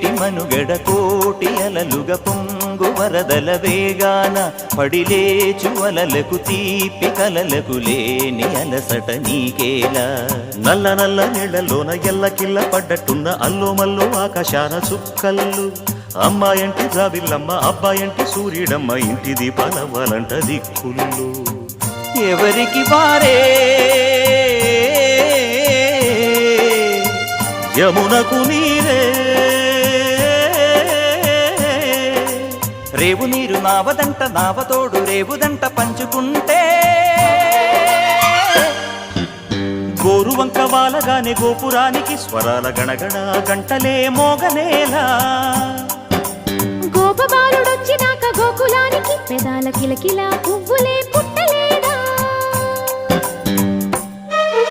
నేటి మనుగడ కోటి అలలుగ పొంగు వరదల వేగాన పడిలేచు అలలకు తీపి కలలకు లేని అలసట నీకేలా నల్ల నల్ల నీళ్లలోన ఎల్లకిల్ల పడ్డట్టున్న అల్లో మల్లో ఆకాశాన చుక్కల్లు అమ్మాయంటి జాబిల్లమ్మ అబ్బాయంటి సూర్యుడమ్మ ఇంటి దీపాలవ్వాలంట దిక్కుళ్ళు ఎవరికి వారే యమునకు నీరే రేవు నీరు నావదంట నావతోడు రేవుదంట పంచుకుంటే గోరువంక వాలగానే గోపురానికి స్వరాల గణగణ గంటలే మోగనేలా గోపబాలుడొచ్చినాక గోకులానికి పెదాల కిలకిలా పువ్వులే